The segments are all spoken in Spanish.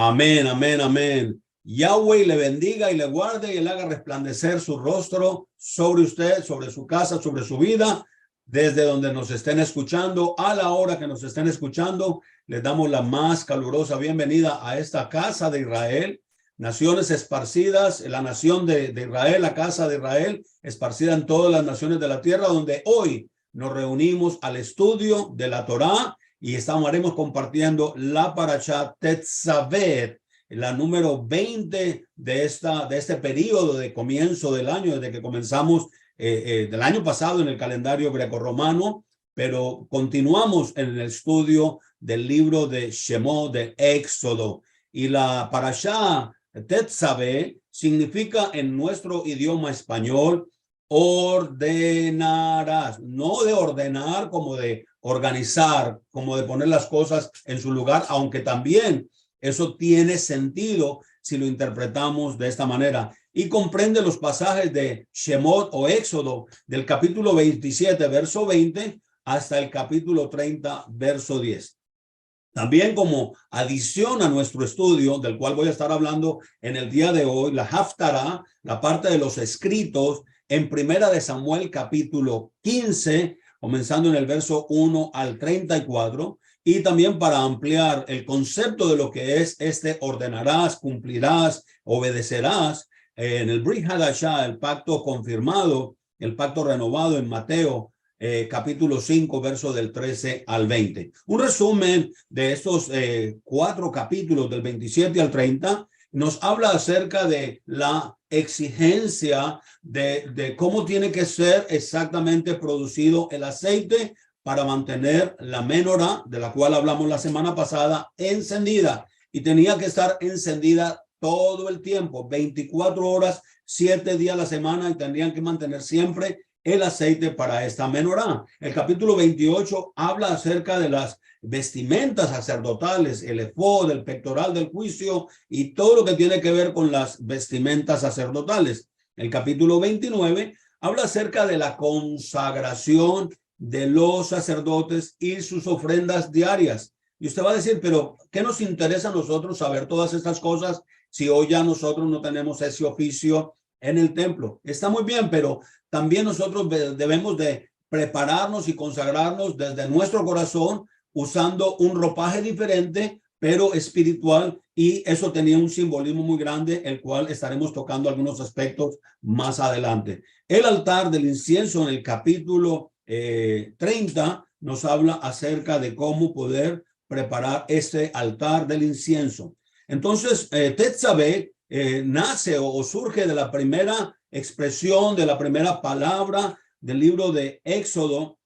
Amén, amén, amén. Yahweh le bendiga y le guarde y le haga resplandecer su rostro sobre usted, sobre su casa, sobre su vida, desde donde nos estén escuchando, a la hora que nos estén escuchando. Les damos la más calurosa bienvenida a esta casa de Israel, naciones esparcidas, la nación de Israel, la casa de Israel, esparcida en todas las naciones de la tierra, donde hoy nos reunimos al estudio de la Torá y estaremos compartiendo la Parashat Tetzavet, la número 20 de este periodo de comienzo del año, desde que comenzamos del año pasado en el calendario grecorromano, pero continuamos en el estudio del libro de Shemot, de Éxodo. Y la Parashat Tetzavet significa en nuestro idioma español ordenarás, no de ordenar como de organizar, como de poner las cosas en su lugar, aunque también eso tiene sentido si lo interpretamos de esta manera. Y comprende los pasajes de Shemot o Éxodo del capítulo 27, verso 20, hasta el capítulo 30, verso 10. También como adición a nuestro estudio, del cual voy a estar hablando en el día de hoy, la Haftará, la parte de los escritos, en Primera de Samuel capítulo 15, comenzando en el verso 1 al 34, y también para ampliar el concepto de lo que es este ordenarás, cumplirás, obedecerás, en el Brit Hadashah, el pacto confirmado, el pacto renovado en Mateo, capítulo 5, verso del 13 al 20. Un resumen de estos 4 capítulos del 27 al 30 nos habla acerca de la exigencia de cómo tiene que ser exactamente producido el aceite para mantener la menorá, de la cual hablamos la semana pasada, encendida. Y tenía que estar encendida todo el tiempo, 24 horas, 7 días a la semana, y tendrían que mantener siempre el aceite para esta menorá. El capítulo 28 habla acerca de las vestimentas sacerdotales, el efod, el pectoral del juicio y todo lo que tiene que ver con las vestimentas sacerdotales. El capítulo 29 habla acerca de la consagración de los sacerdotes y sus ofrendas diarias. Y usted va a decir, pero ¿qué nos interesa a nosotros saber todas estas cosas si hoy ya nosotros no tenemos ese oficio en el templo? Está muy bien, pero también nosotros debemos de prepararnos y consagrarnos desde nuestro corazón usando un ropaje diferente, pero espiritual, y eso tenía un simbolismo muy grande, el cual estaremos tocando algunos aspectos más adelante. El altar del incienso en el capítulo 30 nos habla acerca de cómo poder preparar este altar del incienso. Entonces, Tetzavet nace o surge de la primera expresión, de la primera palabra del libro de Éxodo,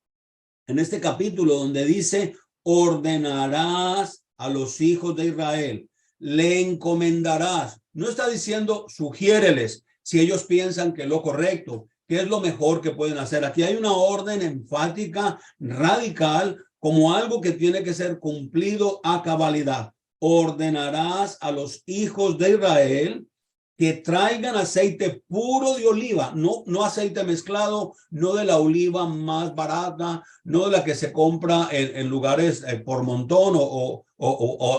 en este capítulo donde dice, ordenarás a los hijos de Israel, le encomendarás. No está diciendo sugiéreles si ellos piensan que es lo correcto, que es lo mejor que pueden hacer. Aquí hay una orden enfática, radical, como algo que tiene que ser cumplido a cabalidad. Ordenarás a los hijos de Israel que traigan aceite puro de oliva, no aceite mezclado, no de la oliva más barata, no de la que se compra en lugares por montón o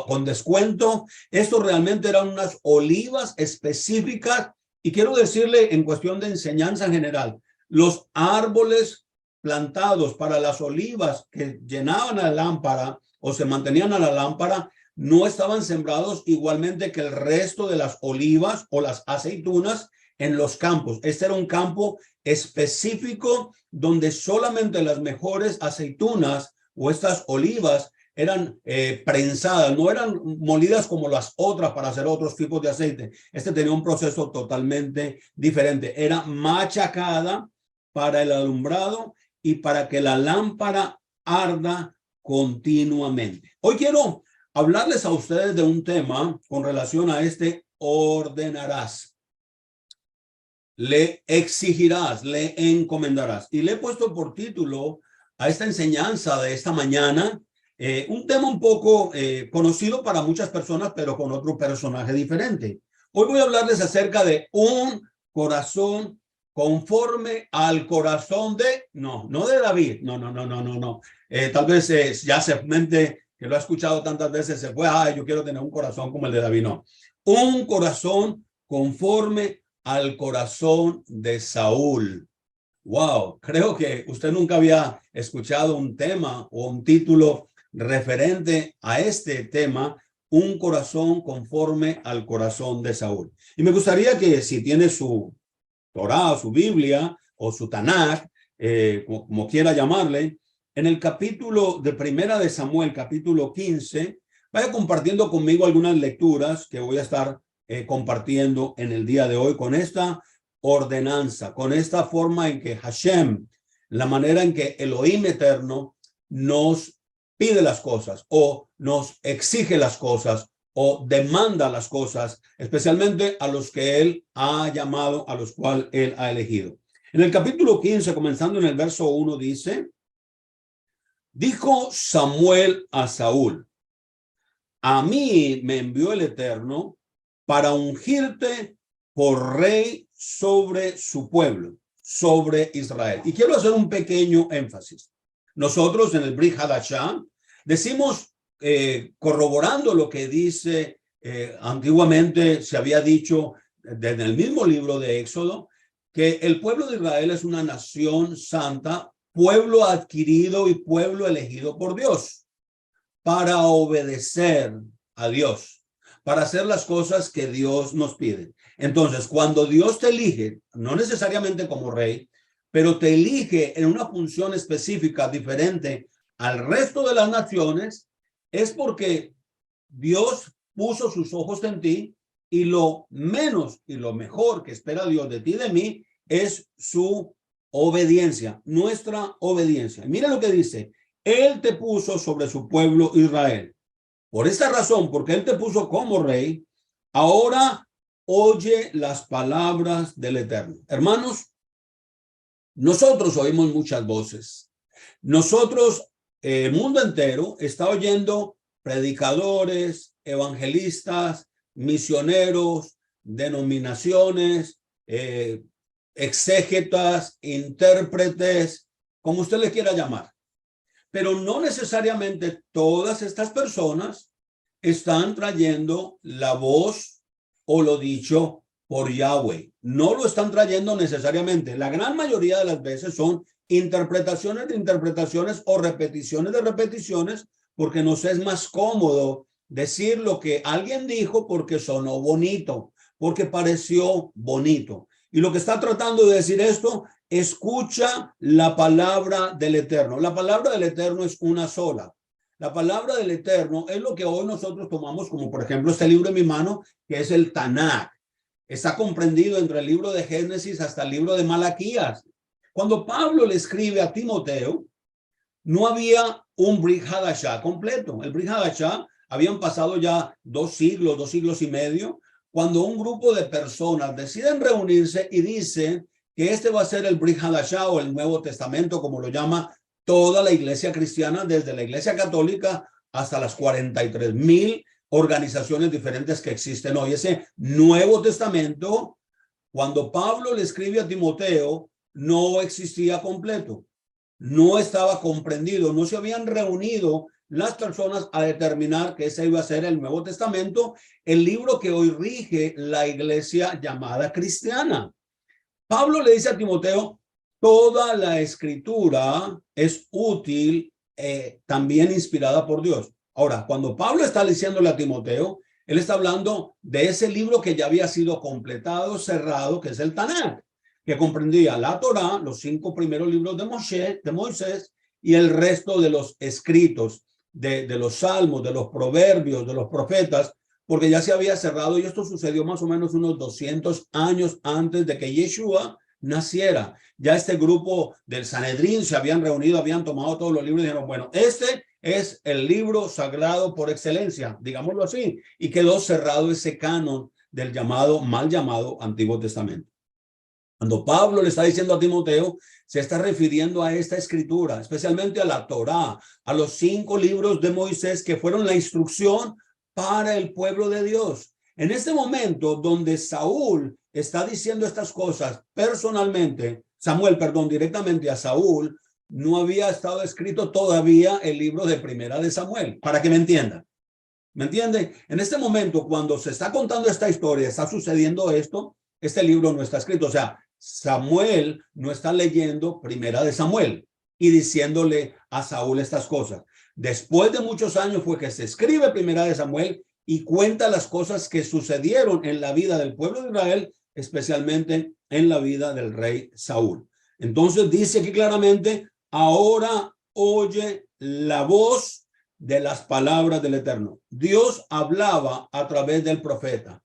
con descuento. Esto realmente eran unas olivas específicas. Y quiero decirle, en cuestión de enseñanza general, los árboles plantados para las olivas que llenaban a la lámpara o se mantenían a la lámpara no estaban sembrados igualmente que el resto de las olivas o las aceitunas en los campos. Este era un campo específico donde solamente las mejores aceitunas o estas olivas eran prensadas, no eran molidas como las otras para hacer otros tipos de aceite. Este tenía un proceso totalmente diferente. Era machacada para el alumbrado y para que la lámpara arda continuamente. Hoy quiero hablarles a ustedes de un tema con relación a este ordenarás. Le exigirás, le encomendarás. Y le he puesto por título a esta enseñanza de esta mañana, un tema un poco conocido para muchas personas, pero con otro personaje diferente. Hoy voy a hablarles acerca de un corazón conforme al corazón de, no de David, no. Tal vez ya se mente que lo ha escuchado tantas veces, se fue, ay, yo quiero tener un corazón como el de David. No, un corazón conforme al corazón de Saúl. Wow, creo que usted nunca había escuchado un tema o un título referente a este tema, un corazón conforme al corazón de Saúl. Y me gustaría que si tiene su Torá, su Biblia o su Tanakh, como quiera llamarle, en el capítulo de Primera de Samuel, capítulo 15, vaya compartiendo conmigo algunas lecturas que voy a estar compartiendo en el día de hoy con esta ordenanza, con esta forma en que Hashem, la manera en que Elohim eterno nos pide las cosas o nos exige las cosas o demanda las cosas, especialmente a los que él ha llamado, a los cuales él ha elegido. En el capítulo 15, comenzando en el verso 1, dice, dijo Samuel a Saúl, a mí me envió el Eterno para ungirte por rey sobre su pueblo, sobre Israel. Y quiero hacer un pequeño énfasis. Nosotros en el Brit Hadashah decimos, corroborando lo que dice, antiguamente se había dicho desde el mismo libro de Éxodo, que el pueblo de Israel es una nación santa, pueblo adquirido y pueblo elegido por Dios para obedecer a Dios, para hacer las cosas que Dios nos pide. Entonces, cuando Dios te elige, no necesariamente como rey, pero te elige en una función específica diferente al resto de las naciones, es porque Dios puso sus ojos en ti y lo menos y lo mejor que espera Dios de ti y de mí es su obediencia, nuestra obediencia. Mira lo que dice, él te puso sobre su pueblo Israel. Por esta razón, porque él te puso como rey, ahora oye las palabras del Eterno. Hermanos, nosotros oímos muchas voces. Nosotros, el mundo entero está oyendo predicadores, evangelistas, misioneros, denominaciones, exégetas, intérpretes, como usted le quiera llamar. Pero no necesariamente todas estas personas están trayendo la voz o lo dicho por Yahweh. No lo están trayendo necesariamente. La gran mayoría de las veces son interpretaciones de interpretaciones o repeticiones de repeticiones, porque nos es más cómodo decir lo que alguien dijo porque sonó bonito, porque pareció bonito. Y lo que está tratando de decir esto, escucha la palabra del Eterno. La palabra del Eterno es una sola. La palabra del Eterno es lo que hoy nosotros tomamos como, por ejemplo, este libro en mi mano, que es el Tanakh. Está comprendido entre el libro de Génesis hasta el libro de Malaquías. Cuando Pablo le escribe a Timoteo, no había un Brit Hadashah completo. El Brit Hadashah habían pasado ya 2 siglos y medio, cuando un grupo de personas deciden reunirse y dicen que este va a ser el Brit Hadashah o el Nuevo Testamento, como lo llama toda la iglesia cristiana, desde la iglesia católica hasta las 43,000 organizaciones diferentes que existen hoy. Ese Nuevo Testamento, cuando Pablo le escribe a Timoteo, no existía completo, no estaba comprendido, no se habían reunido las personas a determinar que ese iba a ser el Nuevo Testamento, el libro que hoy rige la iglesia llamada cristiana. Pablo le dice a Timoteo, toda la escritura es útil, también inspirada por Dios. Ahora, cuando Pablo está diciéndole a Timoteo, él está hablando de ese libro que ya había sido completado, cerrado, que es el Tanakh, que comprendía la Torá, los 5 primeros libros de Moisés y el resto de los escritos, de los salmos, de los proverbios, de los profetas, porque ya se había cerrado y esto sucedió más o menos unos 200 años antes de que Yeshua naciera. Ya este grupo del Sanedrín se habían reunido, habían tomado todos los libros y dijeron, bueno, este es el libro sagrado por excelencia, digámoslo así, y quedó cerrado ese canon del llamado, mal llamado Antiguo Testamento. Cuando Pablo le está diciendo a Timoteo, se está refiriendo a esta escritura, especialmente a la Torá, a los 5 libros de Moisés que fueron la instrucción para el pueblo de Dios. En este momento donde Saúl está diciendo estas cosas personalmente, Samuel, perdón, directamente a Saúl, no había estado escrito todavía el libro de Primera de Samuel, para que me entiendan. ¿Me entiende? En este momento, cuando se está contando esta historia, está sucediendo esto, este libro no está escrito. O sea, Samuel no está leyendo Primera de Samuel y diciéndole a Saúl estas cosas. Después de muchos años fue que se escribe Primera de Samuel y cuenta las cosas que sucedieron en la vida del pueblo de Israel, especialmente en la vida del rey Saúl. Entonces dice aquí claramente, ahora oye la voz de las palabras del Eterno. Dios hablaba a través del profeta.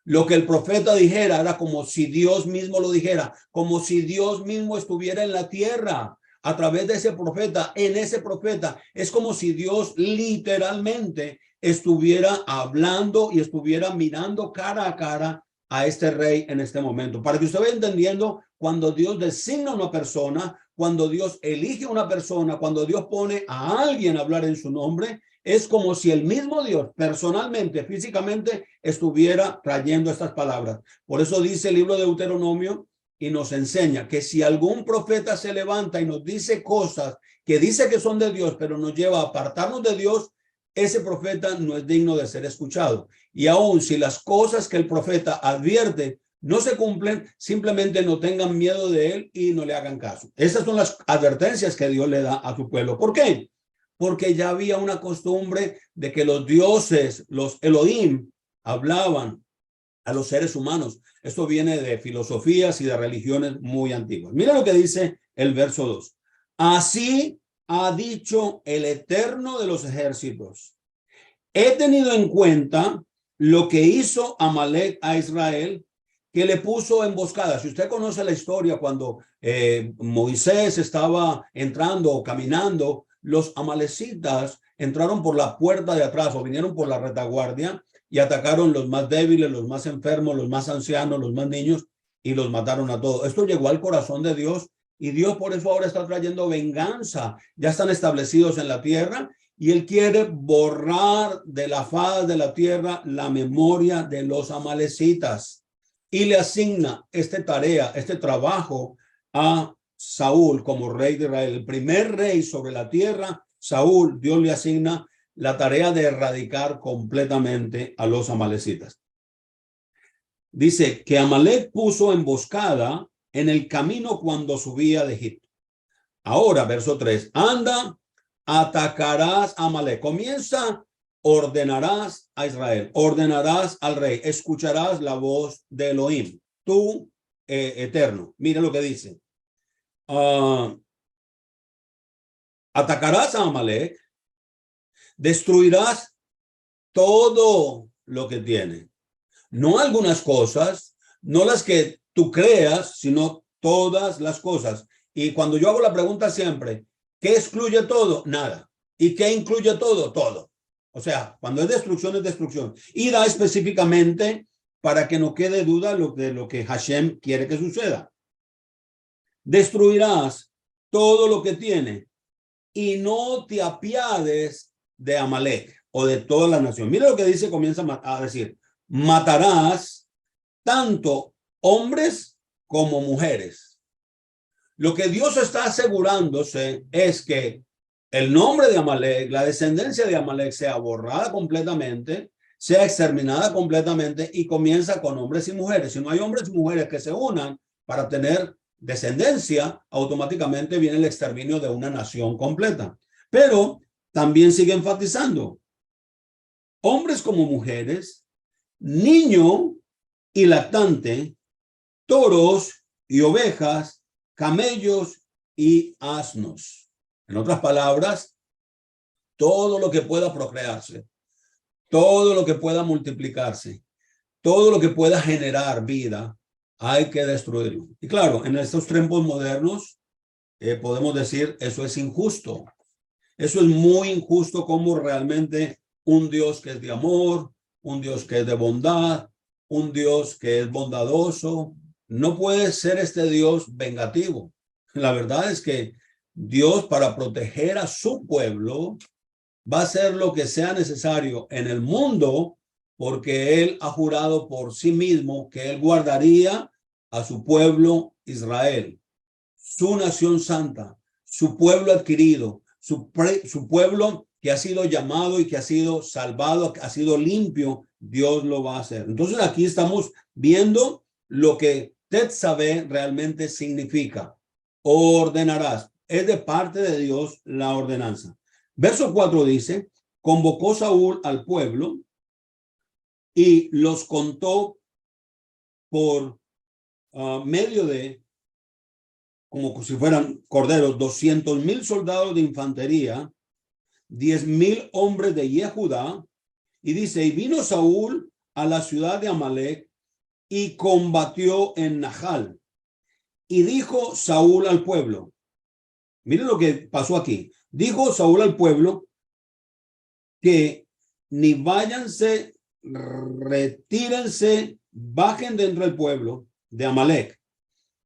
Lo que el profeta dijera era como si Dios mismo lo dijera, como si Dios mismo estuviera en la tierra a través de ese profeta, en ese profeta. Es como si Dios literalmente estuviera hablando y estuviera mirando cara a cara a este rey en este momento. Para que usted vaya entendiendo, cuando Dios designa a una persona, cuando Dios elige a una persona, cuando Dios pone a alguien a hablar en su nombre, es como si el mismo Dios personalmente, físicamente, estuviera trayendo estas palabras. Por eso dice el libro de Deuteronomio y nos enseña que si algún profeta se levanta y nos dice cosas que dice que son de Dios, pero nos lleva a apartarnos de Dios, ese profeta no es digno de ser escuchado. Y aun si las cosas que el profeta advierte no se cumplen, simplemente no tengan miedo de él y no le hagan caso. Esas son las advertencias que Dios le da a su pueblo. ¿Por qué? Porque ya había una costumbre de que los dioses, los Elohim, hablaban a los seres humanos. Esto viene de filosofías y de religiones muy antiguas. Mira lo que dice el verso 2. Así ha dicho el Eterno de los ejércitos. He tenido en cuenta lo que hizo Amalek a Israel, que le puso emboscada. Si usted conoce la historia, cuando Moisés estaba entrando o caminando, los amalecitas entraron por la puerta de atrás o vinieron por la retaguardia y atacaron los más débiles, los más enfermos, los más ancianos, los más niños y los mataron a todos. Esto llegó al corazón de Dios y Dios por eso ahora está trayendo venganza. Ya están establecidos en la tierra y él quiere borrar de la faz de la tierra la memoria de los amalecitas y le asigna esta tarea, este trabajo a Saúl como rey de Israel, el primer rey sobre la tierra. Saúl, Dios le asigna la tarea de erradicar completamente a los amalecitas. Dice que Amalek puso emboscada en el camino cuando subía de Egipto. Ahora, verso 3, anda, atacarás a Amalek. Comienza, ordenarás a Israel, ordenarás al rey, escucharás la voz de Elohim, tú eterno. Mira lo que dice. Atacarás a Amalek, destruirás todo lo que tiene. No algunas cosas, no las que tú creas, sino todas las cosas. Y cuando yo hago la pregunta siempre, ¿qué excluye todo? Nada. ¿Y qué incluye todo? Todo. O sea, cuando es destrucción. Y da específicamente para que no quede duda de lo que Hashem quiere que suceda. Destruirás todo lo que tiene y no te apiades de Amalek o de toda la nación. Mira lo que dice, comienza a decir, matarás tanto hombres como mujeres. Lo que Dios está asegurándose es que el nombre de Amalek, la descendencia de Amalek sea borrada completamente, sea exterminada completamente y comienza con hombres y mujeres. Si no hay hombres y mujeres que se unan para tener descendencia, automáticamente viene el exterminio de una nación completa. Pero también sigue enfatizando, hombres como mujeres, niño y lactante, toros y ovejas, camellos y asnos. En otras palabras, todo lo que pueda procrearse, todo lo que pueda multiplicarse, todo lo que pueda generar vida, hay que destruirlo. Y claro, en estos tiempos modernos podemos decir, eso es injusto. Eso es muy injusto, como realmente un Dios que es de amor, un Dios que es de bondad, un Dios que es bondadoso, no puede ser este Dios vengativo. La verdad es que Dios, para proteger a su pueblo, va a hacer lo que sea necesario en el mundo, porque él ha jurado por sí mismo que él guardaría a su pueblo Israel, su nación santa, su pueblo adquirido, su pueblo que ha sido llamado y que ha sido salvado, que ha sido limpio, Dios lo va a hacer. Entonces aquí estamos viendo lo que Tetzaveh realmente significa. Ordenarás. Es de parte de Dios la ordenanza. Verso 4 dice, convocó Saúl al pueblo y los contó por medio de, como si fueran corderos, 200,000 soldados de infantería, 10,000 hombres de Yehudá, y dice, y vino Saúl a la ciudad de Amalek y combatió en Nahal. Y dijo Saúl al pueblo, miren lo que pasó aquí, dijo Saúl al pueblo que ni váyanse, retírense, bajen dentro del pueblo de Amalek,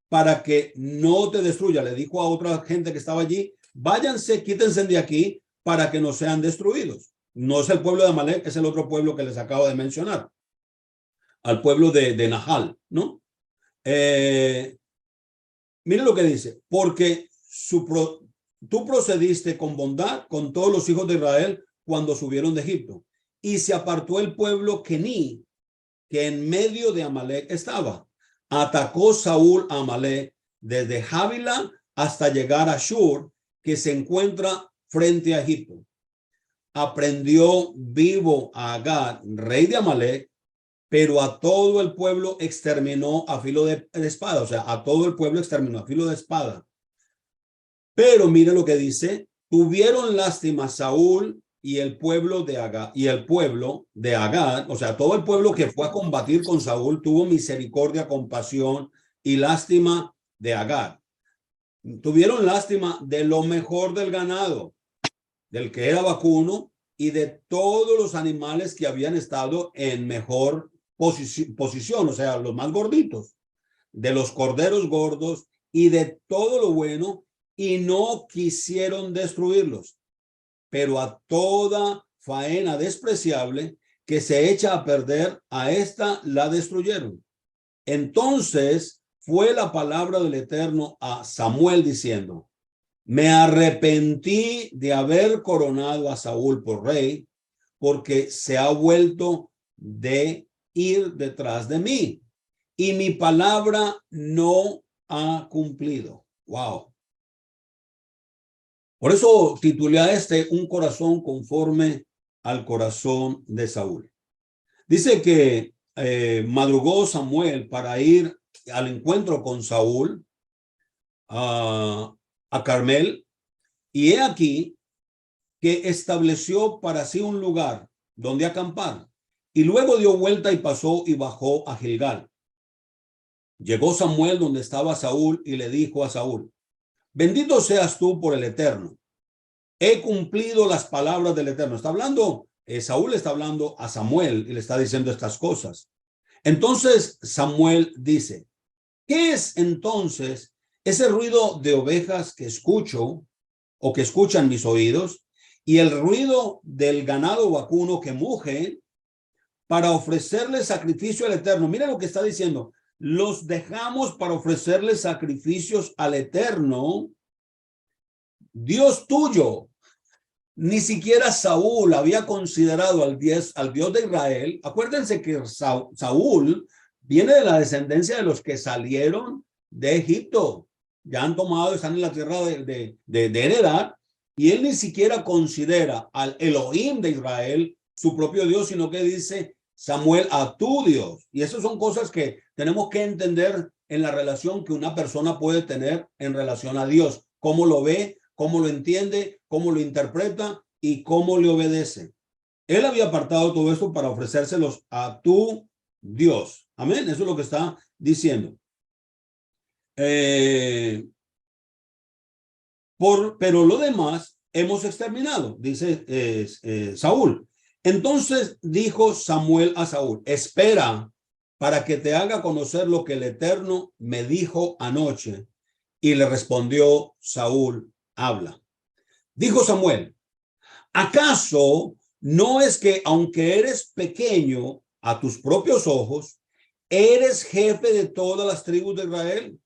para que no te destruya. Le dijo a otra gente que estaba allí, váyanse, quítense de aquí para que no sean destruidos. No es el pueblo de Amalek, es el otro pueblo que les acabo de mencionar, al pueblo de Nahal, ¿no? Miren lo que dice, porque tú procediste con bondad con todos los hijos de Israel cuando subieron de Egipto, y se apartó el pueblo Kení, que en medio de Amalek estaba. Atacó Saúl a Amalek desde Javila hasta llegar a Shur, que se encuentra frente a Egipto. Aprendió vivo a Agag, rey de Amalek, pero a todo el pueblo exterminó a filo de espada. O sea, a todo el pueblo exterminó a filo de espada. Pero mire lo que dice, tuvieron lástima Saúl y el pueblo de Agag, o sea, todo el pueblo que fue a combatir con Saúl tuvo misericordia, compasión y lástima de Agag. Tuvieron lástima de lo mejor del ganado, del que era vacuno y de todos los animales que habían estado en mejor posición, o sea, los más gorditos, de los corderos gordos y de todo lo bueno, y no quisieron destruirlos. Pero a toda faena despreciable que se echa a perder, a esta la destruyeron. Entonces fue la palabra del Eterno a Samuel diciendo, me arrepentí de haber coronado a Saúl por rey, porque se ha vuelto de ir detrás de mí, y mi palabra no ha cumplido. Wow. Por eso titulé a un corazón conforme al corazón de Saúl. Dice que madrugó Samuel para ir al encuentro con Saúl a Carmel, y he aquí que estableció para sí un lugar donde acampar, y luego dio vuelta y pasó y bajó a Gilgal. Llegó Samuel donde estaba Saúl y le dijo a Saúl, bendito seas tú por el Eterno. He cumplido las palabras del Eterno. Está hablando, Saúl está hablando a Samuel y le está diciendo estas cosas. Entonces Samuel dice, ¿qué es entonces ese ruido de ovejas que escucho o que escuchan mis oídos y el ruido del ganado vacuno que muge para ofrecerle sacrificio al Eterno? Mira lo que está diciendo. Los dejamos para ofrecerle sacrificios al Eterno, Dios tuyo. Ni siquiera Saúl había considerado al Dios de Israel. Acuérdense que Saúl viene de la descendencia de los que salieron de Egipto. Ya han tomado, están en la tierra de heredad, y él ni siquiera considera al Elohim de Israel su propio Dios, sino que dice Samuel a tu Dios. Y esas son cosas que tenemos que entender en la relación que una persona puede tener en relación a Dios. Cómo lo ve, cómo lo entiende, cómo lo interpreta y cómo le obedece. Él había apartado todo esto para ofrecérselos a tu Dios. Amén. Eso es lo que está diciendo. Pero lo demás hemos exterminado, dice Saúl. Entonces dijo Samuel a Saúl, espera para que te haga conocer lo que el Eterno me dijo anoche. Y le respondió Saúl, habla. Dijo Samuel, ¿acaso no es que aunque eres pequeño a tus propios ojos, eres jefe de todas las tribus de Israel?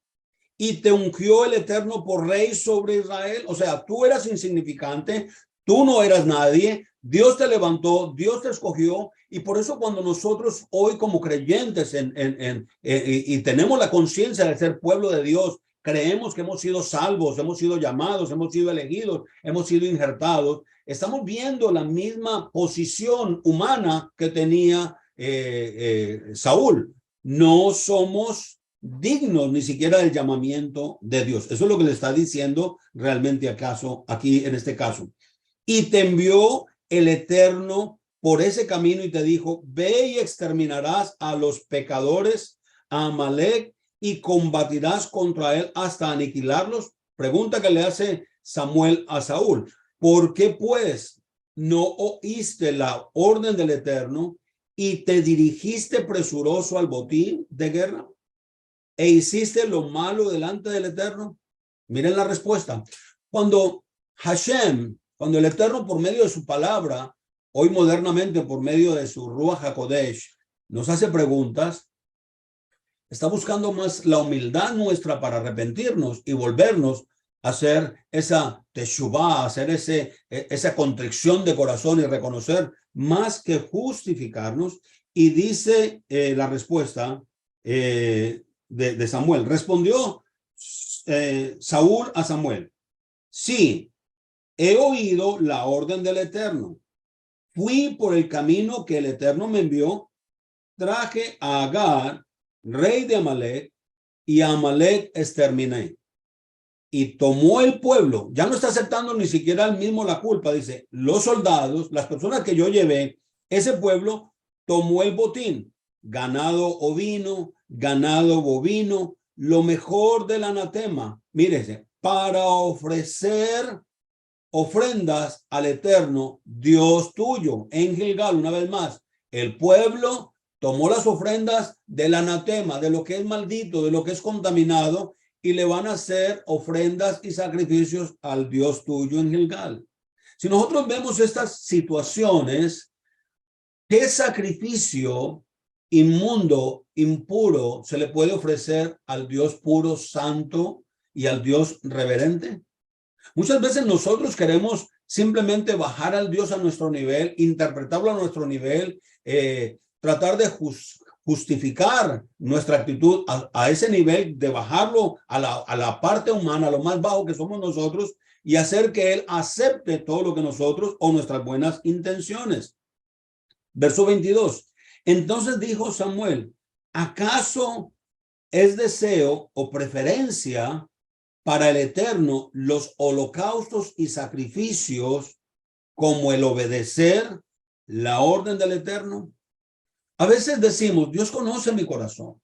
y te ungió el Eterno por rey sobre Israel. O sea, tú eras insignificante, tú no eras nadie, Dios te levantó, Dios te escogió, y por eso cuando nosotros hoy como creyentes y tenemos la conciencia de ser pueblo de Dios, creemos que hemos sido salvos, hemos sido llamados, hemos sido elegidos, hemos sido injertados, estamos viendo la misma posición humana que tenía Saúl. No somos dignos ni siquiera del llamamiento de Dios. Eso es lo que le está diciendo realmente acaso aquí en este caso. Y te envió el Eterno por ese camino y te dijo, ve y exterminarás a los pecadores, a Amalek, y combatirás contra él hasta aniquilarlos. Pregunta que le hace Samuel a Saúl. ¿Por qué pues no oíste la orden del Eterno y te dirigiste presuroso al botín de guerra e hiciste lo malo delante del Eterno? Miren la respuesta. Cuando el Eterno por medio de su palabra, hoy modernamente por medio de su Ruach HaKodesh, nos hace preguntas, está buscando más la humildad nuestra para arrepentirnos y volvernos a hacer esa teshuvah, hacer esa contrición de corazón y reconocer más que justificarnos. Y dice la respuesta de Samuel. Respondió Saúl a Samuel, sí, he oído la orden del Eterno. Fui por el camino que el Eterno me envió, traje a Agar, rey de Amalek, y a Amalek exterminé. Y tomó el pueblo, ya no está aceptando ni siquiera él mismo la culpa, dice, los soldados, las personas que yo llevé, ese pueblo tomó el botín, ganado ovino, ganado bovino, lo mejor del anatema, mírese, para ofrecer ofrendas al Eterno, Dios tuyo, en Gilgal. Una vez más, el pueblo tomó las ofrendas del anatema, de lo que es maldito, de lo que es contaminado, y le van a hacer ofrendas y sacrificios al Dios tuyo en Gilgal. Si nosotros vemos estas situaciones, ¿qué sacrificio inmundo, impuro se le puede ofrecer al Dios puro, santo y al Dios reverente? Muchas veces nosotros queremos simplemente bajar al Dios a nuestro nivel, interpretarlo a nuestro nivel, tratar de justificar nuestra actitud a ese nivel, de bajarlo a la parte humana, a lo más bajo que somos nosotros, y hacer que Él acepte todo lo que nosotros o nuestras buenas intenciones. Verso 22. Entonces dijo Samuel, ¿acaso es deseo o preferencia para el Eterno los holocaustos y sacrificios como el obedecer la orden del Eterno? A veces decimos, Dios conoce mi corazón,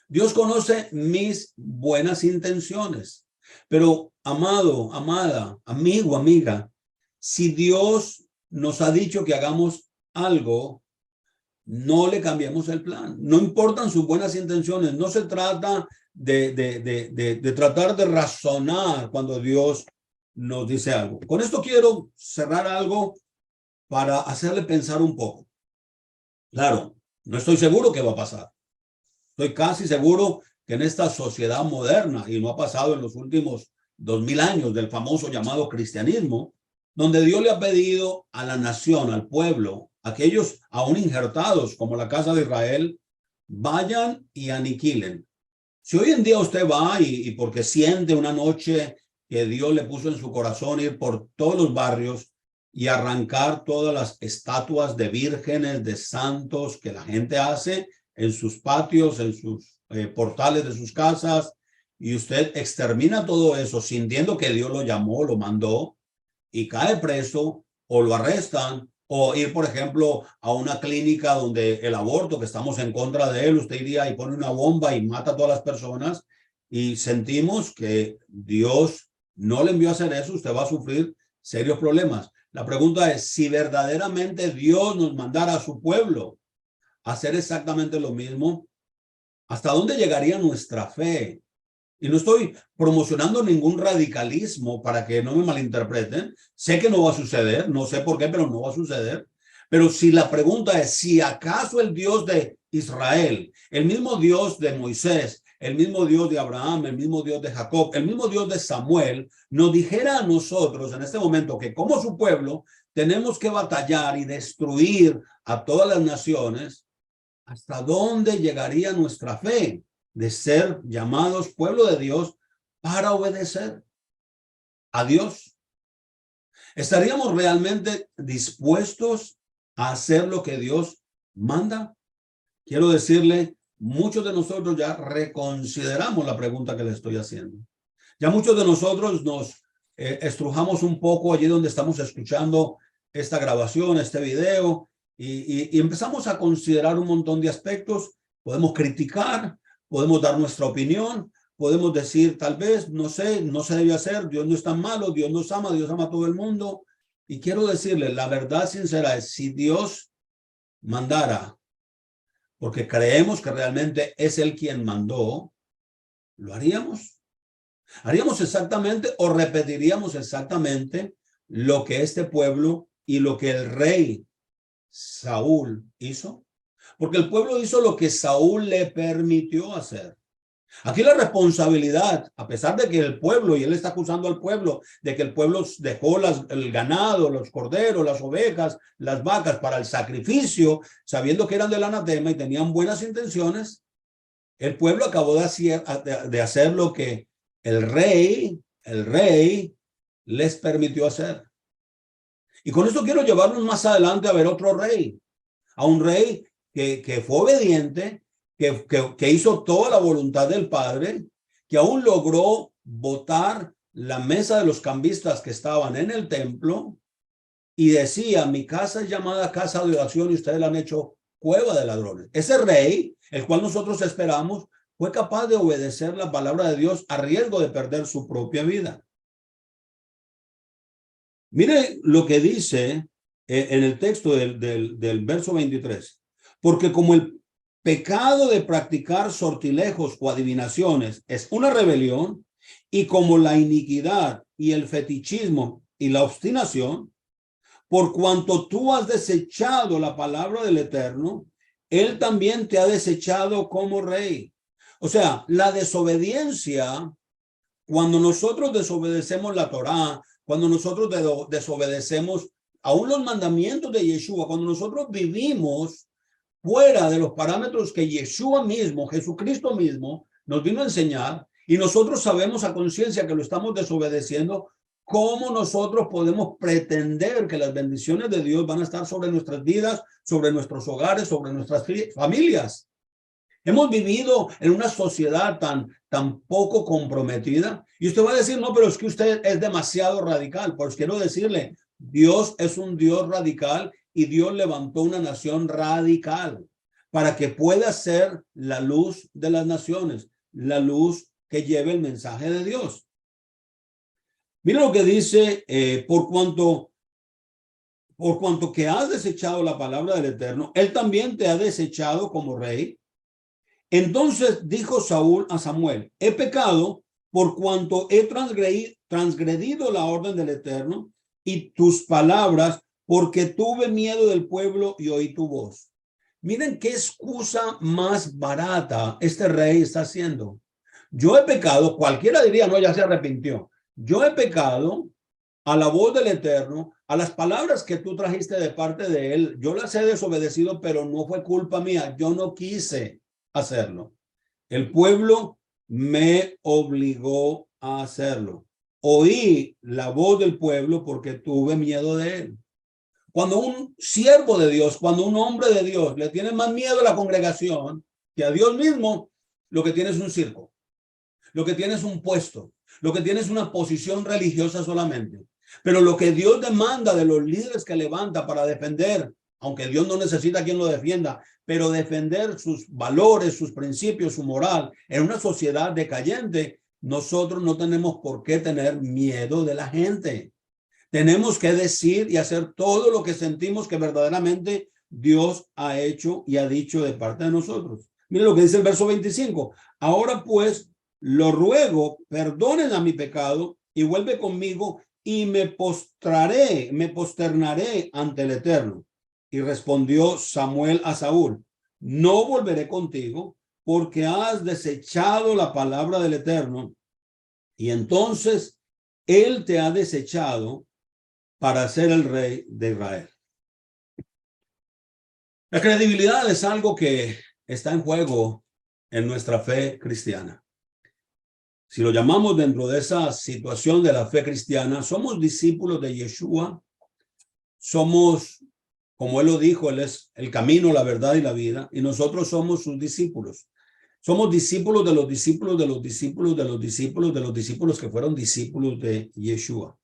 Dios conoce mis buenas intenciones, pero amado, amada, amigo, amiga, si Dios nos ha dicho que hagamos algo, no le cambiemos el plan. No importan sus buenas intenciones, no se trata de tratar de razonar cuando Dios nos dice algo. Con esto quiero cerrar algo para hacerle pensar un poco. Claro, no estoy seguro qué va a pasar. Estoy casi seguro que en esta sociedad moderna, y no ha pasado en los últimos 2000 años del famoso llamado cristianismo, donde Dios le ha pedido a la nación, al pueblo, aquellos aún injertados como la casa de Israel, vayan y aniquilen. Si hoy en día usted va y porque siente una noche que Dios le puso en su corazón ir por todos los barrios y arrancar todas las estatuas de vírgenes, de santos que la gente hace en sus patios, en sus portales de sus casas, y usted extermina todo eso sintiendo que Dios lo llamó, lo mandó, y cae preso o lo arrestan, o ir, por ejemplo, a una clínica donde el aborto, que estamos en contra de él, usted iría y pone una bomba y mata a todas las personas, y sentimos que Dios no le envió a hacer eso, usted va a sufrir serios problemas. La pregunta es, si verdaderamente Dios nos mandara a su pueblo a hacer exactamente lo mismo, ¿hasta dónde llegaría nuestra fe? Y no estoy promocionando ningún radicalismo para que no me malinterpreten. Sé que no va a suceder, no sé por qué, pero no va a suceder. Pero si la pregunta es, si acaso el Dios de Israel, el mismo Dios de Moisés, el mismo Dios de Abraham, el mismo Dios de Jacob, el mismo Dios de Samuel, nos dijera a nosotros en este momento que como su pueblo tenemos que batallar y destruir a todas las naciones, ¿hasta dónde llegaría nuestra fe de ser llamados pueblo de Dios para obedecer a Dios? ¿Estaríamos realmente dispuestos a hacer lo que Dios manda? Quiero decirle, muchos de nosotros ya reconsideramos la pregunta que le estoy haciendo. Ya muchos de nosotros nos estrujamos un poco allí donde estamos escuchando esta grabación, este video, y empezamos a considerar un montón de aspectos. Podemos criticar, podemos dar nuestra opinión, podemos decir, tal vez, no sé, no se debe hacer, Dios no es tan malo, Dios nos ama, Dios ama a todo el mundo. Y quiero decirle, la verdad sincera es, si Dios mandara, porque creemos que realmente es Él quien mandó, ¿lo haríamos? ¿Haríamos exactamente o repetiríamos exactamente lo que este pueblo y lo que el rey Saúl hizo? Porque el pueblo hizo lo que Saúl le permitió hacer. Aquí la responsabilidad, a pesar de que el pueblo, y él está acusando al pueblo, de que el pueblo dejó el ganado, los corderos, las ovejas, las vacas para el sacrificio, sabiendo que eran del anatema y tenían buenas intenciones, el pueblo acabó de hacer lo que el rey les permitió hacer. Y con esto quiero llevarnos más adelante a ver otro rey, a un rey que fue obediente, que hizo toda la voluntad del Padre, que aún logró botar la mesa de los cambistas que estaban en el templo y decía, mi casa es llamada casa de oración y ustedes la han hecho cueva de ladrones. Ese rey, el cual nosotros esperamos, fue capaz de obedecer la palabra de Dios a riesgo de perder su propia vida. Mire lo que dice en el texto del verso 23. Porque como el pecado de practicar sortilejos o adivinaciones es una rebelión, y como la iniquidad y el fetichismo y la obstinación, por cuanto tú has desechado la palabra del Eterno, Él también te ha desechado como rey. O sea, la desobediencia, cuando nosotros desobedecemos la Torá, cuando nosotros desobedecemos aún los mandamientos de Yeshua, cuando nosotros vivimos fuera de los parámetros que Yeshua mismo, Jesucristo mismo, nos vino a enseñar, y nosotros sabemos a conciencia que lo estamos desobedeciendo, ¿cómo nosotros podemos pretender que las bendiciones de Dios van a estar sobre nuestras vidas, sobre nuestros hogares, sobre nuestras familias? Hemos vivido en una sociedad tan poco comprometida. Y usted va a decir, no, pero es que usted es demasiado radical. Pues quiero decirle, Dios es un Dios radical y Dios levantó una nación radical para que pueda ser la luz de las naciones, la luz que lleve el mensaje de Dios. Mira lo que dice, por cuanto que has desechado la palabra del Eterno, Él también te ha desechado como rey. Entonces dijo Saúl a Samuel, he pecado por cuanto he transgredido la orden del Eterno y tus palabras, porque tuve miedo del pueblo y oí tu voz. Miren qué excusa más barata este rey está haciendo. Yo he pecado, cualquiera diría, no, ya se arrepintió. Yo he pecado a la voz del Eterno, a las palabras que tú trajiste de parte de él. Yo las he desobedecido, pero no fue culpa mía. Yo no quise hacerlo. El pueblo me obligó a hacerlo. Oí la voz del pueblo porque tuve miedo de él. Cuando un siervo de Dios, cuando un hombre de Dios le tiene más miedo a la congregación que a Dios mismo, lo que tiene es un circo, lo que tiene es un puesto, lo que tiene es una posición religiosa solamente. Pero lo que Dios demanda de los líderes que levanta para defender, aunque Dios no necesita quien lo defienda, pero defender sus valores, sus principios, su moral en una sociedad decayente, nosotros no tenemos por qué tener miedo de la gente. Tenemos que decir y hacer todo lo que sentimos que verdaderamente Dios ha hecho y ha dicho de parte de nosotros. Mire lo que dice el verso 25. Ahora pues, lo ruego, perdonen a mi pecado y vuelve conmigo y me posternaré ante el Eterno. Y respondió Samuel a Saúl, no volveré contigo, porque has desechado la palabra del Eterno, y entonces él te ha desechado para ser el rey de Israel. La credibilidad es algo que está en juego en nuestra fe cristiana. Si lo llamamos dentro de esa situación de la fe cristiana, somos discípulos de Yeshua, somos, como él lo dijo, él es el camino, la verdad y la vida, y nosotros somos sus discípulos. Somos discípulos de los discípulos de los discípulos de los discípulos de los discípulos que fueron discípulos de Yeshua.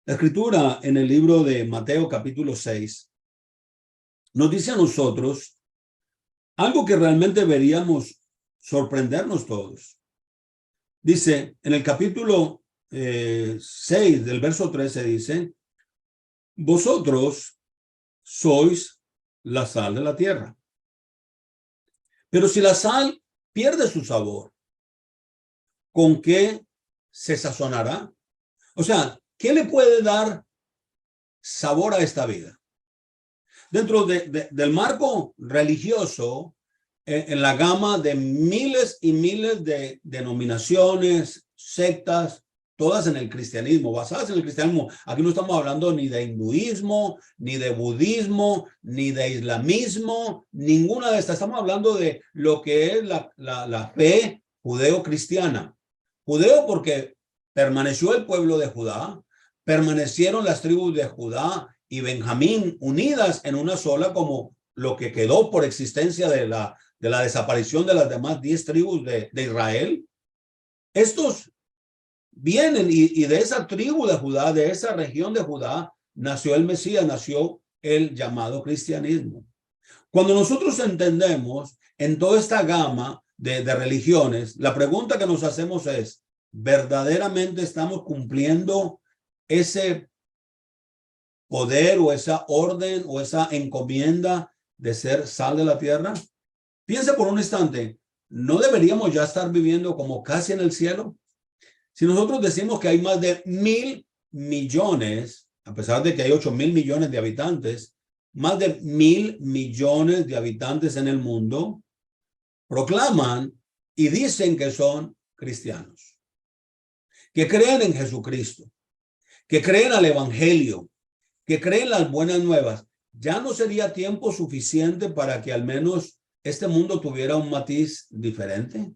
La escritura en el libro de Mateo capítulo 6 nos dice a nosotros algo que realmente deberíamos sorprendernos todos. Dice, en el capítulo 6 del verso 13 dice, vosotros sois la sal de la tierra. Pero si la sal pierde su sabor, ¿con qué se sazonará? O sea, ¿qué le puede dar sabor a esta vida? Dentro del marco religioso, en la gama de miles y miles de denominaciones, sectas, todas en el cristianismo, basadas en el cristianismo. Aquí no estamos hablando ni de hinduismo, ni de budismo, ni de islamismo, ninguna de estas. Estamos hablando de lo que es la fe judeo-cristiana. Judeo porque permaneció el pueblo de Judá, permanecieron las tribus de Judá y Benjamín unidas en una sola, como lo que quedó por existencia de la desaparición de las demás 10 tribus de Israel. Estos vienen y de esa tribu de Judá, de esa región de Judá, nació el Mesías, nació el llamado cristianismo. Cuando nosotros entendemos en toda esta gama de religiones, la pregunta que nos hacemos es, ¿verdaderamente estamos cumpliendo ese poder o esa orden o esa encomienda de ser sal de la tierra? Piensa por un instante, ¿no deberíamos ya estar viviendo como casi en el cielo? Si nosotros decimos que hay más de 1.000 millones, a pesar de que hay 8.000 millones de habitantes, más de 1.000 millones de habitantes en el mundo, proclaman y dicen que son cristianos, que creen en Jesucristo, que creen al evangelio, que creen las buenas nuevas. ¿Ya no sería tiempo suficiente para que al menos este mundo tuviera un matiz diferente?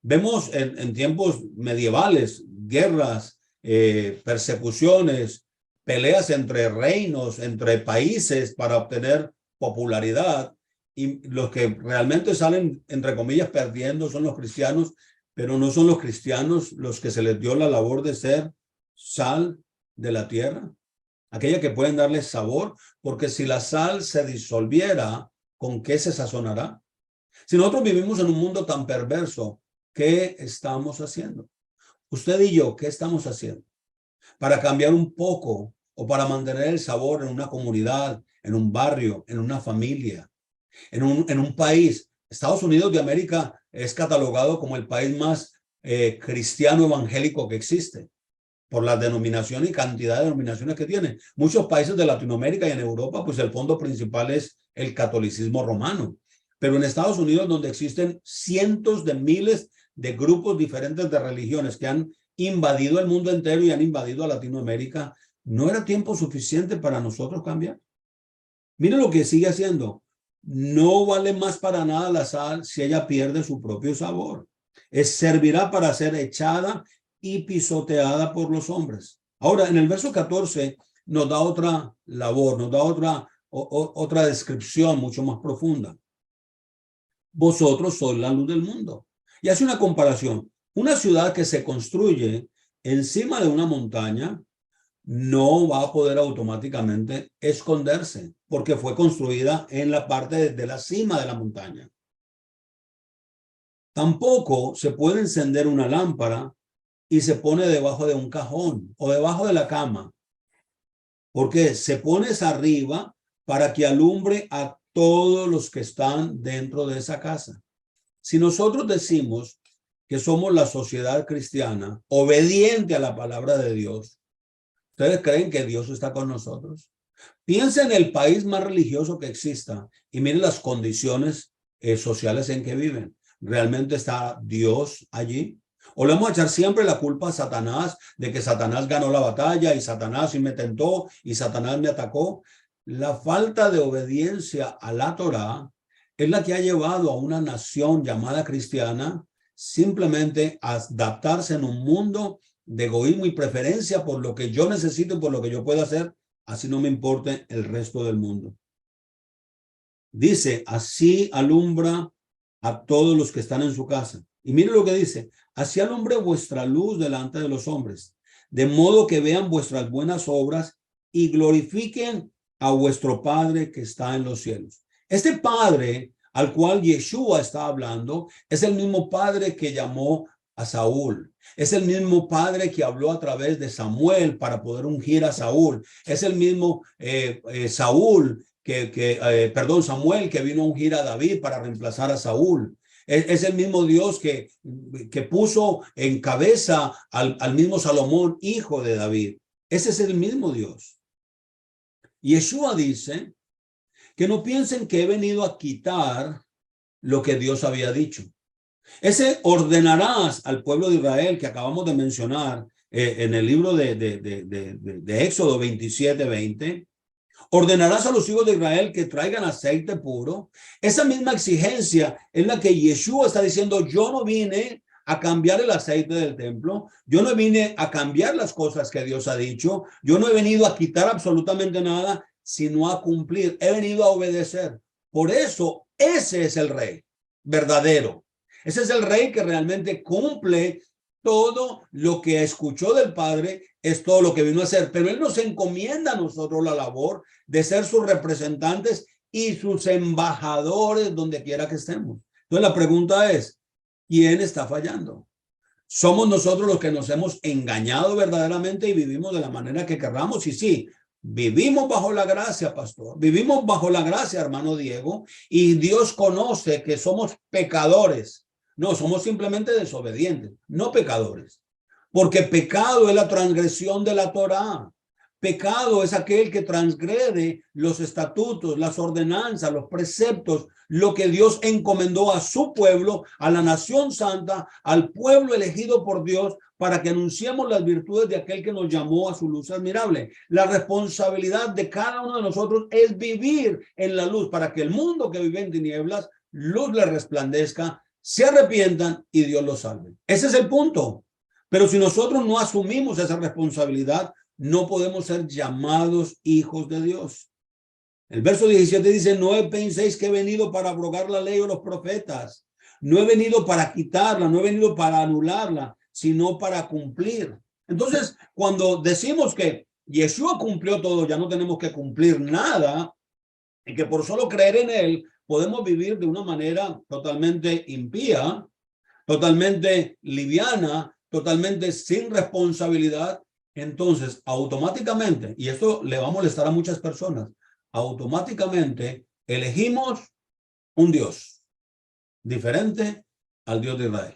Vemos en tiempos medievales guerras, persecuciones, peleas entre reinos, entre países para obtener popularidad, y los que realmente salen, entre comillas, perdiendo son los cristianos, pero no son los cristianos los que se les dio la labor de ser sal de la tierra, aquella que pueden darle sabor, porque si la sal se disolviera, ¿con qué se sazonará? Si nosotros vivimos en un mundo tan perverso, ¿qué estamos haciendo? Usted y yo, ¿qué estamos haciendo para cambiar un poco o para mantener el sabor en una comunidad, en un barrio, en una familia, en un país? Estados Unidos de América es catalogado como el país más cristiano evangélico que existe, por la denominación y cantidad de denominaciones que tiene. Muchos países de Latinoamérica y en Europa, pues el fondo principal es el catolicismo romano. Pero en Estados Unidos, donde existen cientos de miles de grupos diferentes de religiones que han invadido el mundo entero y han invadido a Latinoamérica, ¿no era tiempo suficiente para nosotros cambiar? Miren lo que sigue haciendo. No vale más para nada la sal si ella pierde su propio sabor. Servirá para ser echada y pisoteada por los hombres. Ahora, en el verso 14 nos da otra labor, nos da otra descripción mucho más profunda. Vosotros sois la luz del mundo. Y hace una comparación. Una ciudad que se construye encima de una montaña no va a poder automáticamente esconderse porque fue construida en la parte de la cima de la montaña. Tampoco se puede encender una lámpara y se pone debajo de un cajón o debajo de la cama, porque se pone arriba para que alumbre a todos los que están dentro de esa casa. Si nosotros decimos que somos la sociedad cristiana obediente a la palabra de Dios, ¿ustedes creen que Dios está con nosotros? Piensa en el país más religioso que exista y miren las condiciones sociales en que viven. ¿Realmente está Dios allí? ¿O le vamos a echar siempre la culpa a Satanás de que Satanás ganó la batalla y Satanás me tentó y Satanás me atacó? La falta de obediencia a la Torá es la que ha llevado a una nación llamada cristiana simplemente a adaptarse en un mundo de egoísmo y preferencia por lo que yo necesito y por lo que yo puedo hacer, así no me importe el resto del mundo. Dice, así alumbra a todos los que están en su casa. Y mire lo que dice, así alumbre vuestra luz delante de los hombres, de modo que vean vuestras buenas obras y glorifiquen a vuestro Padre que está en los cielos. Este Padre al cual Yeshua está hablando es el mismo Padre que llamó a Saúl. Es el mismo Padre que habló a través de Samuel para poder ungir a Saúl. Es el mismo Samuel que vino a ungir a David para reemplazar a Saúl. Es el mismo Dios que puso en cabeza al mismo Salomón, hijo de David. Ese es el mismo Dios. Yeshua dice que no piensen que he venido a quitar lo que Dios había dicho. Ese ordenarás al pueblo de Israel que acabamos de mencionar en el libro de Éxodo 27:20. Ordenarás a los hijos de Israel que traigan aceite puro. Esa misma exigencia es la que Yeshua está diciendo, yo no vine a cambiar el aceite del templo, yo no vine a cambiar las cosas que Dios ha dicho, yo no he venido a quitar absolutamente nada, sino a cumplir, he venido a obedecer. Por eso, ese es el rey verdadero. Ese es el rey que realmente cumple todo lo que escuchó del Padre, es todo lo que vino a hacer. Pero Él nos encomienda a nosotros la labor de ser sus representantes y sus embajadores donde quiera que estemos. Entonces la pregunta es, ¿quién está fallando? ¿Somos nosotros los que nos hemos engañado verdaderamente y vivimos de la manera que querramos? Y sí, vivimos bajo la gracia, pastor. Vivimos bajo la gracia, hermano Diego, y Dios conoce que somos pecadores. No, somos simplemente desobedientes, no pecadores. Porque pecado es la transgresión de la Torá. Pecado es aquel que transgrede los estatutos, las ordenanzas, los preceptos, lo que Dios encomendó a su pueblo, a la nación santa, al pueblo elegido por Dios, para que anunciemos las virtudes de aquel que nos llamó a su luz admirable. La responsabilidad de cada uno de nosotros es vivir en la luz para que el mundo que vive en tinieblas, luz le resplandezca, se arrepientan y Dios los salve. Ese es el punto. Pero si nosotros no asumimos esa responsabilidad, no podemos ser llamados hijos de Dios. El verso 17 dice, no penséis que he venido para abrogar la ley o los profetas. No he venido para quitarla, no he venido para anularla, sino para cumplir. Entonces, cuando decimos que Yeshua cumplió todo, ya no tenemos que cumplir nada, y que por solo creer en Él podemos vivir de una manera totalmente impía, totalmente liviana, totalmente sin responsabilidad, entonces automáticamente, y esto le va a molestar a muchas personas, automáticamente elegimos un Dios diferente al Dios de Israel.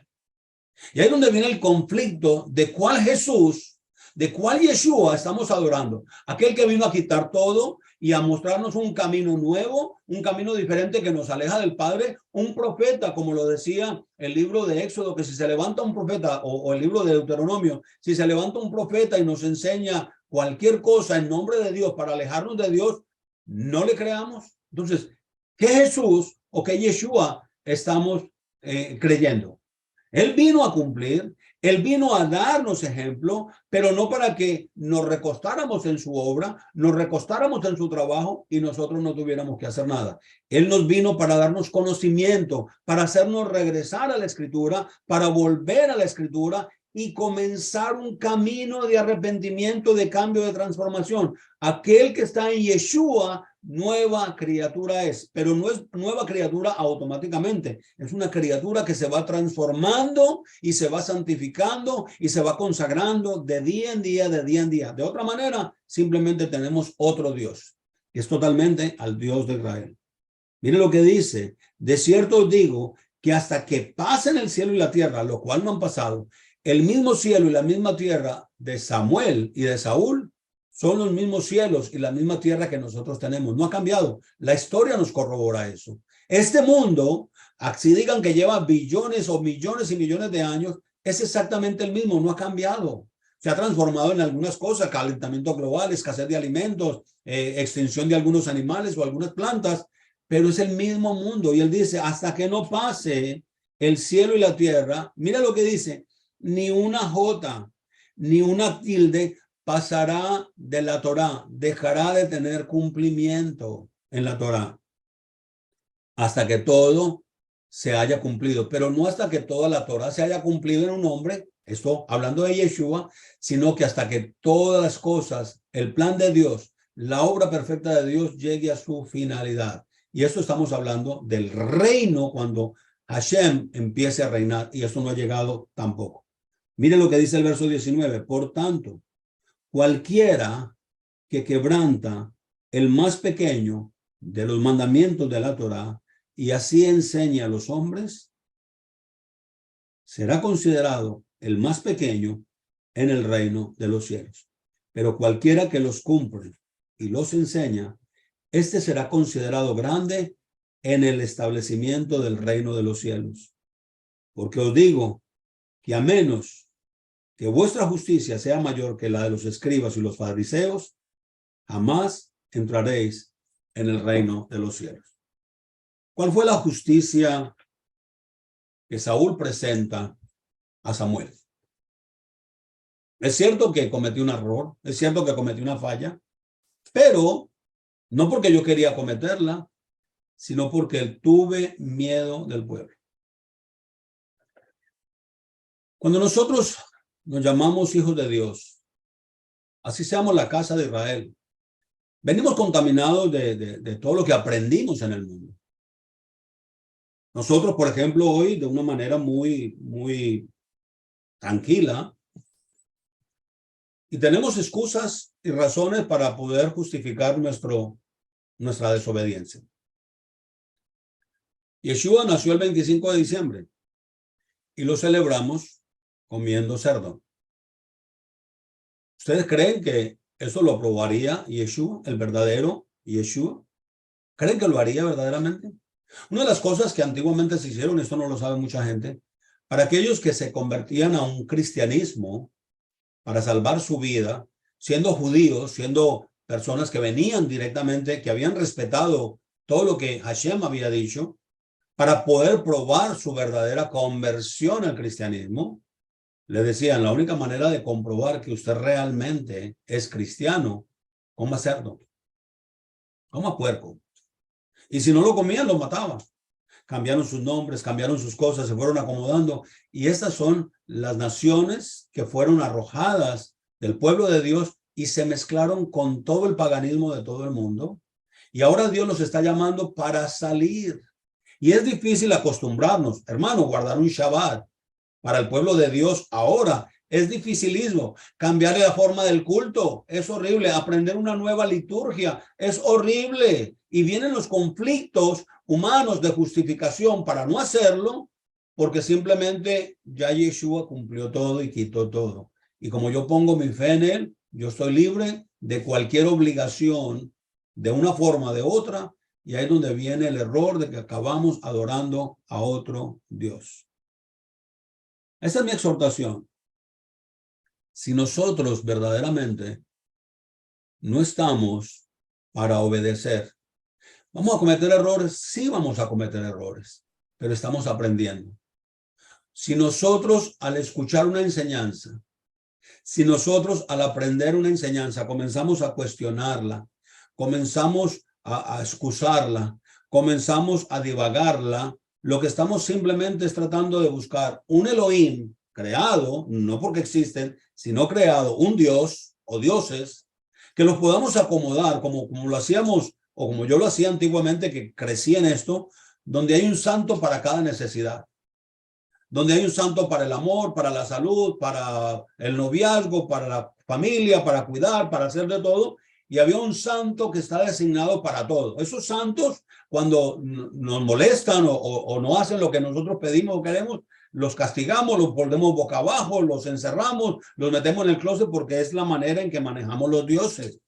Y ahí es donde viene el conflicto de cuál Jesús, de cuál Yeshua estamos adorando. Aquel que vino a quitar todo y a mostrarnos un camino nuevo, un camino diferente que nos aleja del Padre, un profeta, como lo decía el libro de Éxodo, que si se levanta un profeta, o el libro de Deuteronomio, si se levanta un profeta y nos enseña cualquier cosa en nombre de Dios para alejarnos de Dios, no le creamos. Entonces, ¿qué Jesús o qué Yeshua estamos creyendo? Él vino a cumplir, Él vino a darnos ejemplo, pero no para que nos recostáramos en su obra, nos recostáramos en su trabajo y nosotros no tuviéramos que hacer nada. Él nos vino para darnos conocimiento, para hacernos regresar a la Escritura, para volver a la Escritura y comenzar un camino de arrepentimiento, de cambio, de transformación. Aquel que está en Yeshua, nueva criatura es, pero no es nueva criatura automáticamente. Es una criatura que se va transformando y se va santificando y se va consagrando de día en día, de día en día. De otra manera, simplemente tenemos otro Dios, que es totalmente al Dios de Israel. Mire lo que dice, de cierto os digo que hasta que pasen el cielo y la tierra, lo cual no han pasado, el mismo cielo y la misma tierra de Samuel y de Saúl son los mismos cielos y la misma tierra que nosotros tenemos. No ha cambiado. La historia nos corrobora eso. Este mundo, así digan que lleva billones o millones y millones de años, es exactamente el mismo, no ha cambiado. Se ha transformado en algunas cosas, calentamiento global, escasez de alimentos, extinción de algunos animales o algunas plantas, pero es el mismo mundo. Y él dice, hasta que no pase el cielo y la tierra, mira lo que dice, ni una jota, ni una tilde pasará de la Torá, dejará de tener cumplimiento en la Torá, hasta que todo se haya cumplido, pero no hasta que toda la Torá se haya cumplido en un hombre, esto hablando de Yeshua, sino que hasta que todas las cosas, el plan de Dios, la obra perfecta de Dios llegue a su finalidad. Y esto estamos hablando del reino cuando Hashem empiece a reinar, y esto no ha llegado tampoco. Miren lo que dice el verso 19. Por tanto, cualquiera que quebranta el más pequeño de los mandamientos de la Torá y así enseña a los hombres, será considerado el más pequeño en el reino de los cielos. Pero cualquiera que los cumple y los enseña, este será considerado grande en el establecimiento del reino de los cielos. Porque os digo que a menos que vuestra justicia sea mayor que la de los escribas y los fariseos, jamás entraréis en el reino de los cielos. ¿Cuál fue la justicia que Saúl presenta a Samuel? Es cierto que cometí un error, es cierto que cometí una falla, pero no porque yo quería cometerla, sino porque tuve miedo del pueblo. Cuando nosotros nos llamamos hijos de Dios, así seamos la casa de Israel, venimos contaminados de todo lo que aprendimos en el mundo. Nosotros, por ejemplo, hoy, de una manera muy tranquila, y tenemos excusas y razones para poder justificar nuestra desobediencia. Yeshua nació el 25 de diciembre y lo celebramos comiendo cerdo. ¿Ustedes creen que eso lo aprobaría Yeshua, el verdadero Yeshua? ¿Creen que lo haría verdaderamente? Una de las cosas que antiguamente se hicieron, esto no lo sabe mucha gente, para aquellos que se convertían a un cristianismo para salvar su vida, siendo judíos, siendo personas que venían directamente, que habían respetado todo lo que Hashem había dicho, para poder probar su verdadera conversión al cristianismo, le decían, la única manera de comprobar que usted realmente es cristiano, coma cerdo, coma puerco. Y si no lo comían, lo mataban. Cambiaron sus nombres, cambiaron sus cosas, se fueron acomodando. Y estas son las naciones que fueron arrojadas del pueblo de Dios y se mezclaron con todo el paganismo de todo el mundo. Y ahora Dios nos está llamando para salir. Y es difícil acostumbrarnos, hermano, guardar un Shabbat para el pueblo de Dios ahora. Es dificilísimo. Cambiar la forma del culto es horrible. Aprender una nueva liturgia es horrible. Y vienen los conflictos humanos de justificación para no hacerlo, porque simplemente ya Yeshua cumplió todo y quitó todo. Y como yo pongo mi fe en él, yo estoy libre de cualquier obligación de una forma o de otra. Y ahí es donde viene el error de que acabamos adorando a otro Dios. Esa es mi exhortación. Si nosotros verdaderamente no estamos para obedecer, ¿vamos a cometer errores? Sí, vamos a cometer errores, pero estamos aprendiendo. Si nosotros al escuchar una enseñanza, si nosotros al aprender una enseñanza comenzamos a cuestionarla, comenzamos a excusarla, comenzamos a divagarla, lo que estamos simplemente es tratando de buscar un Elohim creado, no porque existen, sino creado, un Dios o dioses, que los podamos acomodar como lo hacíamos, o como yo lo hacía antiguamente, que crecí en esto, donde hay un santo para cada necesidad, donde hay un santo para el amor, para la salud, para el noviazgo, para la familia, para cuidar, para hacer de todo, y había un santo que está designado para todo. Esos santos, cuando nos molestan o no hacen lo que nosotros pedimos o queremos, los castigamos, los ponemos boca abajo, los encerramos, los metemos en el closet porque es la manera en que manejamos los dioses.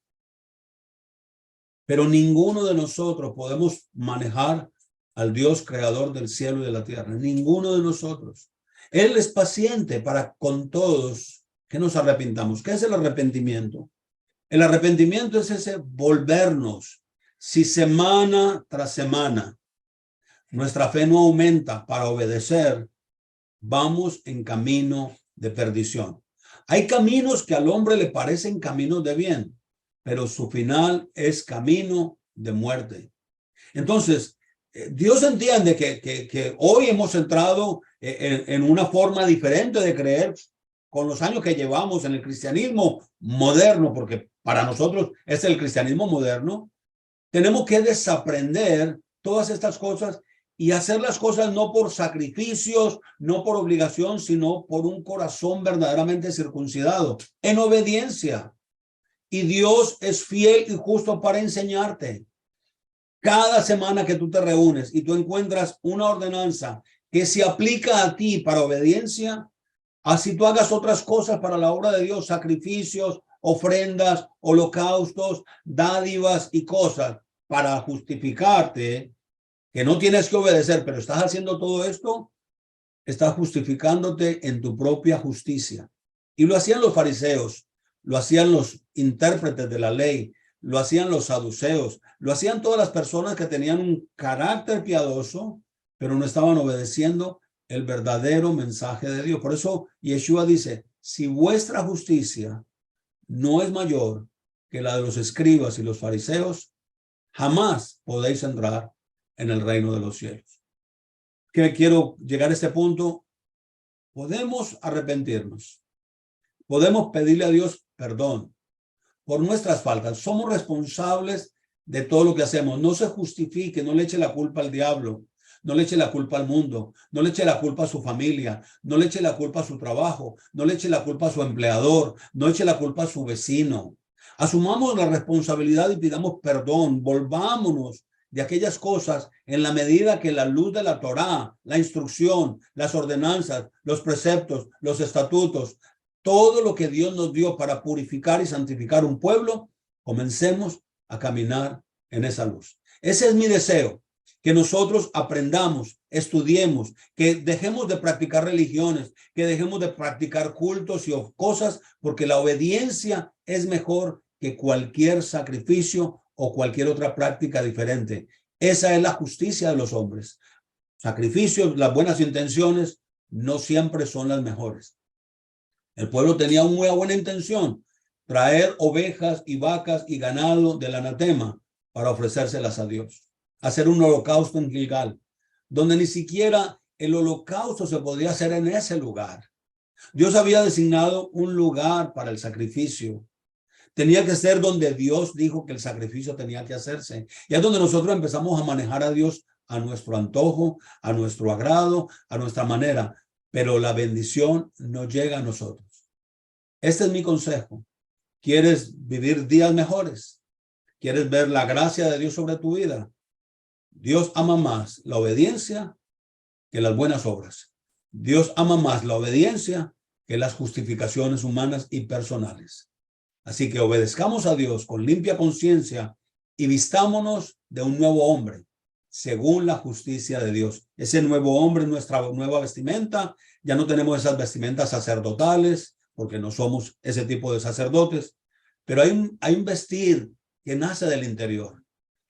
Pero ninguno de nosotros podemos manejar al Dios creador del cielo y de la tierra. Ninguno de nosotros. Él es paciente para con todos que nos arrepintamos. ¿Qué es el arrepentimiento? El arrepentimiento es ese volvernos. Si semana tras semana nuestra fe no aumenta para obedecer, vamos en camino de perdición. Hay caminos que al hombre le parecen caminos de bien, pero su final es camino de muerte. Entonces, Dios entiende que hoy hemos entrado en una forma diferente de creer con los años que llevamos en el cristianismo moderno, porque para nosotros es el cristianismo moderno. Tenemos que desaprender todas estas cosas y hacer las cosas no por sacrificios, no por obligación, sino por un corazón verdaderamente circuncidado, en obediencia. Y Dios es fiel y justo para enseñarte. Cada semana que tú te reúnes y tú encuentras una ordenanza que se aplica a ti para obediencia, así tú hagas otras cosas para la obra de Dios, sacrificios, ofrendas, holocaustos, dádivas y cosas para justificarte, que no tienes que obedecer, pero estás haciendo todo esto, estás justificándote en tu propia justicia. Y lo hacían los fariseos, lo hacían los intérpretes de la ley, lo hacían los saduceos, lo hacían todas las personas que tenían un carácter piadoso, pero no estaban obedeciendo el verdadero mensaje de Dios. Por eso Yeshua dice, si vuestra justicia no es mayor que la de los escribas y los fariseos, jamás podéis entrar en el reino de los cielos. Que quiero llegar a este punto. Podemos arrepentirnos. Podemos pedirle a Dios perdón por nuestras faltas. Somos responsables de todo lo que hacemos. No se justifique, no le eche la culpa al diablo, no le eche la culpa al mundo, no le eche la culpa a su familia, no le eche la culpa a su trabajo, no le eche la culpa a su empleador, no eche la culpa a su vecino. Asumamos la responsabilidad y pidamos perdón. Volvámonos de aquellas cosas en la medida que la luz de la Torá, la instrucción, las ordenanzas, los preceptos, los estatutos, todo lo que Dios nos dio para purificar y santificar un pueblo, comencemos a caminar en esa luz. Ese es mi deseo, que nosotros aprendamos, estudiemos, que dejemos de practicar religiones, que dejemos de practicar cultos y cosas, porque la obediencia es mejor que cualquier sacrificio o cualquier otra práctica diferente. Esa es la justicia de los hombres. Sacrificios, las buenas intenciones no siempre son las mejores. El pueblo tenía una buena intención, traer ovejas y vacas y ganado del anatema para ofrecérselas a Dios. Hacer un holocausto en Gilgal, donde ni siquiera el holocausto se podía hacer en ese lugar. Dios había designado un lugar para el sacrificio. Tenía que ser donde Dios dijo que el sacrificio tenía que hacerse. Y es donde nosotros empezamos a manejar a Dios a nuestro antojo, a nuestro agrado, a nuestra manera. Pero la bendición no llega a nosotros. Este es mi consejo. ¿Quieres vivir días mejores? ¿Quieres ver la gracia de Dios sobre tu vida? Dios ama más la obediencia que las buenas obras. Dios ama más la obediencia que las justificaciones humanas y personales. Así que obedezcamos a Dios con limpia conciencia y vistámonos de un nuevo hombre, según la justicia de Dios. Ese nuevo hombre es nuestra nueva vestimenta. Ya no tenemos esas vestimentas sacerdotales, porque no somos ese tipo de sacerdotes. Pero hay un vestir que nace del interior,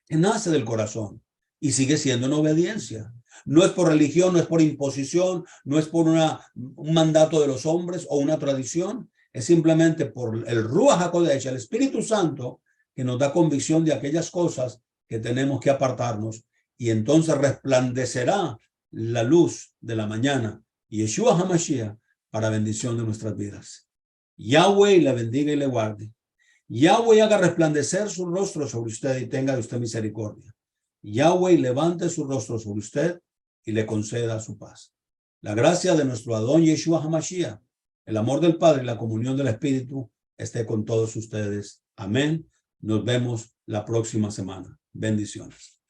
que nace del corazón y sigue siendo en obediencia. No es por religión, no es por imposición, no es por un mandato de los hombres o una tradición. Es simplemente por el Ruach HaKodesh, el Espíritu Santo, que nos da convicción de aquellas cosas que tenemos que apartarnos. Y entonces resplandecerá la luz de la mañana, Yeshua HaMashiach, para bendición de nuestras vidas. Yahweh le bendiga y le guarde. Yahweh haga resplandecer su rostro sobre usted y tenga de usted misericordia. Yahweh levante su rostro sobre usted y le conceda su paz. La gracia de nuestro Adón Yeshua HaMashiach, el amor del Padre y la comunión del Espíritu esté con todos ustedes. Amén. Nos vemos la próxima semana. Bendiciones.